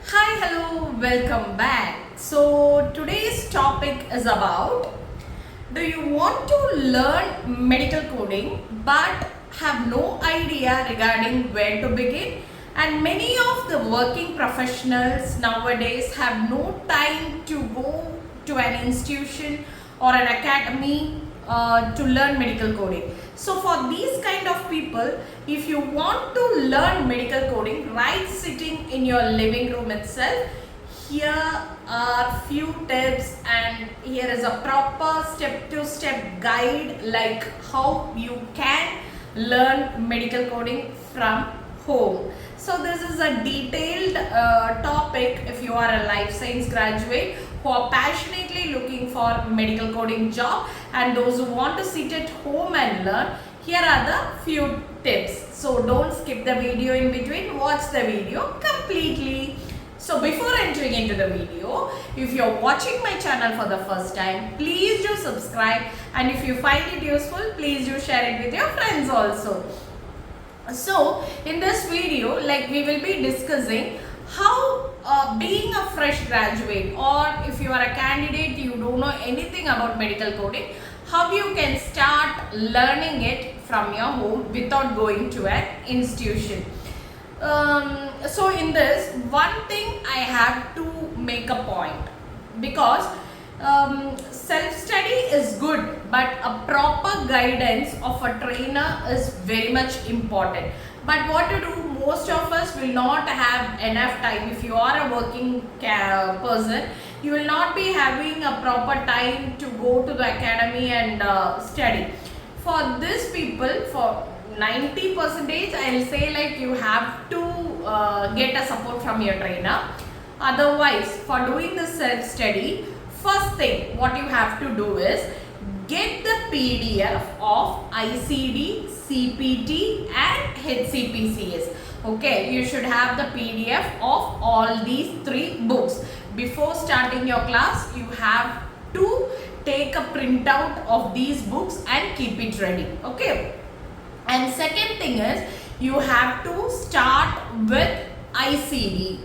Hi, hello, welcome back. So, today's topic is about, do you want to learn medical coding but have no idea regarding where to begin? And many of the working professionals nowadays have no time to go to an institution or an academy to learn medical coding. So for these kind of people, if you want to learn medical coding right sitting in your living room itself, here are few tips and here is a proper step-to-step guide like how you can learn medical coding from home. So this is a detailed topic if you are a life science graduate who are passionately looking for medical coding job and those who want to sit at home and learn. Here are the few tips. So don't skip the video in between, watch the video completely. So before entering into the video, if you're watching my channel for the first time, please do subscribe, and if you find it useful, please do share it with your friends also. So in this video, we will be discussing how being a fresh graduate, or if you are a candidate, you don't know anything about medical coding, how you can start learning it from your home without going to an institution. So in this, one thing I have to make a point, because self-study is good, but a proper guidance of a trainer is very much important. But what to do, most of us will not have enough time. If you are a working person, you will not be having a proper time to go to the academy and study. For these people, for 90 percentage, I'll say you have to get a support from your trainer. Otherwise, for doing the self-study, first thing what you have to do is get the PDF of ICD, CPT and HCPCS. Okay, you should have the PDF of all these three books. Before starting your class, you have to take a printout of these books and keep it ready. Okay. And second thing is, you have to start with ICD.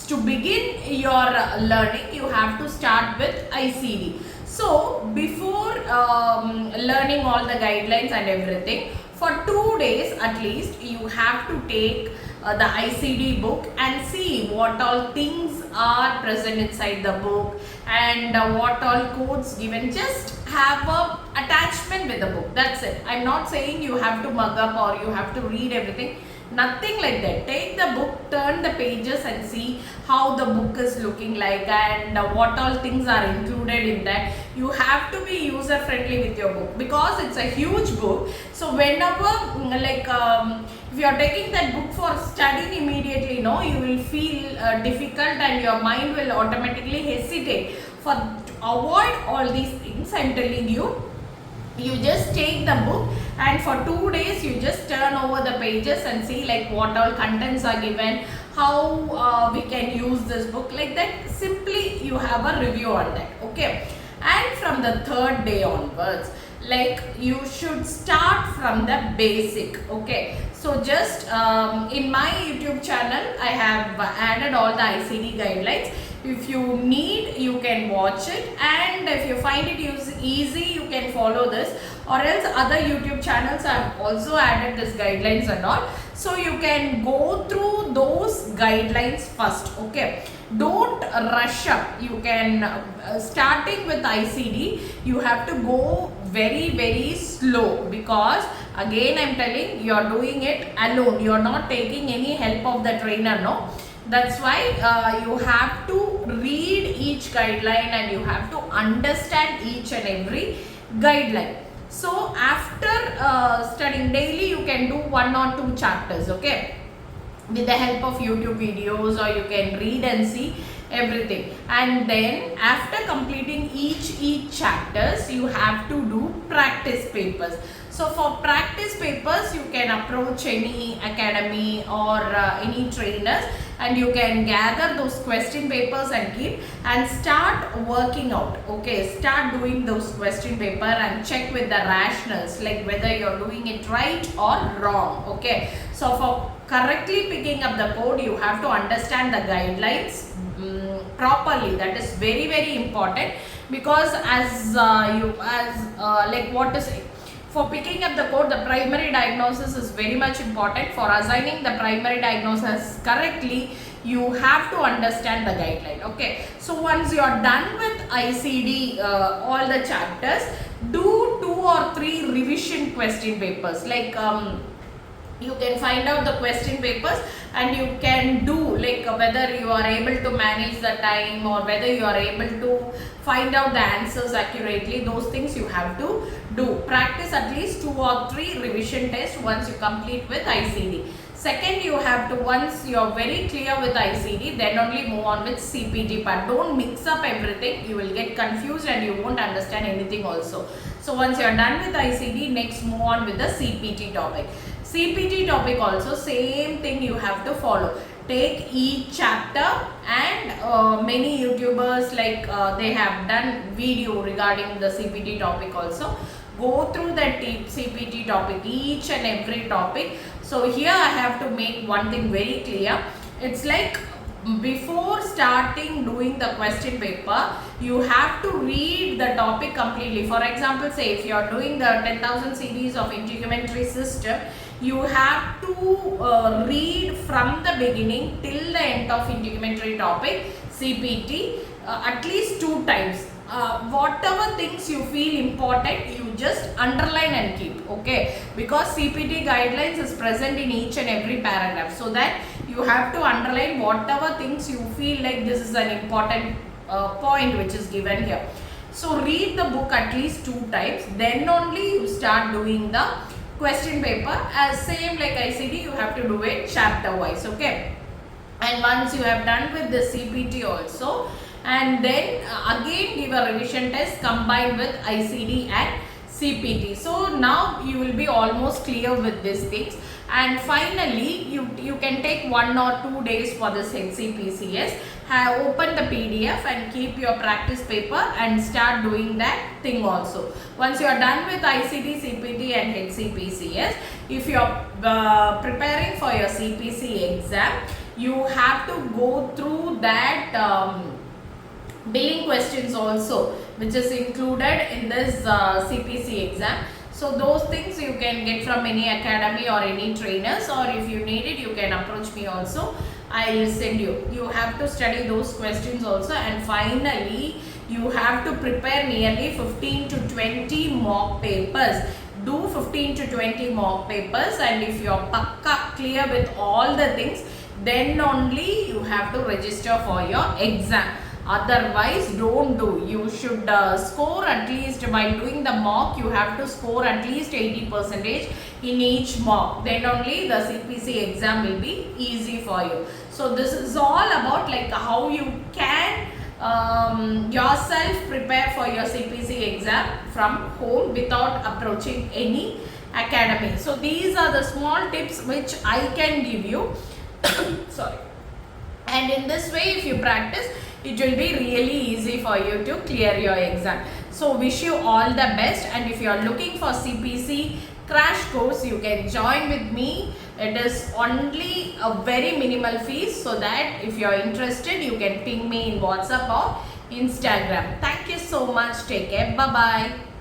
To begin your learning, you have to start with ICD. So before learning all the guidelines and everything, for 2 days at least, you have to take the ICD book and see what all things are present inside the book and what all codes given. Just have a attachment with the book. That's it. I'm not saying you have to mug up or you have to read everything. Nothing like that. Take the book, turn the pages and see how the book is looking like and what all things are included in that. You have to be user friendly with your book because it's a huge book. So whenever if you are taking that book for studying immediately, no, you will feel difficult and your mind will automatically hesitate. To avoid all these things, I'm telling you, you just take the book and for 2 days you just turn over the pages and see what all contents are given, how we can use this book, like that. Simply you have a review on that. Okay. And from the third day onwards, you should start from the basic. Okay. So just in my YouTube channel, I have added all the ICD guidelines. If you need, you can watch it, and if you find it easy, you can follow this, or else other YouTube channels have also added this guidelines and all. So you can go through those guidelines first. Okay. Don't rush up. You can starting with ICD, you have to go very slow, because again I'm telling, you're doing it alone. You're not taking any help of the trainer, no. That's why you have to read each guideline and you have to understand each and every guideline. So after studying daily, you can do 1 or 2 chapters, okay, with the help of YouTube videos, or you can read and see everything. And then after completing each chapters, you have to do practice papers. So for practice papers, you can approach any academy or any trainers, and you can gather those question papers and keep and start working out. Okay, start doing those question paper and check with the rationals, whether you're doing it right or wrong. Okay, so for correctly picking up the code, you have to understand the guidelines properly. That is very, very important, because like what to say, for picking up the code, the primary diagnosis is very much important. For assigning the primary diagnosis correctly, you have to understand the guideline. Okay, so once you are done with ICD, all the chapters, do 2 or 3 revision question papers. Like you can find out the question papers, and you can do like whether you are able to manage the time, or whether you are able to find out the answers accurately. Those things you have to do. Practice at least 2 or 3 revision tests once you complete with ICD. Second, you have to, once you are very clear with ICD, then only move on with CPT part. Don't mix up everything. You will get confused and you won't understand anything also. So once you are done with ICD, next move on with the CPT topic. CPT topic also, same thing you have to follow. Take each chapter, and many YouTubers like they have done video regarding the CPT topic also. Go through that CPT topic, each and every topic. So here I have to make one thing very clear. It's like before starting doing the question paper, you have to read the topic completely. For example, say if you are doing the 10,000 series of integumentary system, you have to read from the beginning till the end of integumentary topic CPT at least 2 times. Whatever things you feel important, you just underline and keep. Okay, because CPT guidelines is present in each and every paragraph, so that you have to underline whatever things you feel like this is an important point which is given here. So read the book at least 2 times, then only you start doing the question paper. As same like ICD, you have to do it chapter wise. Okay, and once you have done with the CPT also, and then again give a revision test combined with ICD and CPT. So now you will be almost clear with these things. And finally, you can take 1 or 2 days for this HCPCS. Open the PDF and keep your practice paper and start doing that thing also. Once you are done with ICD, CPT and HCPCS, if you are preparing for your CPC exam, you have to go through that billing questions also, which is included in this CPC exam. So those things you can get from any academy or any trainers, or if you need it, you can approach me also. I will send you. You have to study those questions also. And finally, you have to prepare nearly 15 to 20 mock papers. Do 15 to 20 mock papers, and if you are pakka clear with all the things, then only you have to register for your exam. Otherwise, don't do. You should score at least, while doing the mock, you have to score at least 80% in each mock. Then only the CPC exam will be easy for you. So this is all about like how you can yourself prepare for your CPC exam from home without approaching any academy. So these are the small tips which I can give you. Sorry. And in this way, if you practice, it will be really easy for you to clear your exam. So wish you all the best. And if you are looking for CPC crash course, you can join with me. It is only a very minimal fees, so that if you are interested, you can ping me in WhatsApp or Instagram. Thank you so much. Take care. Bye bye.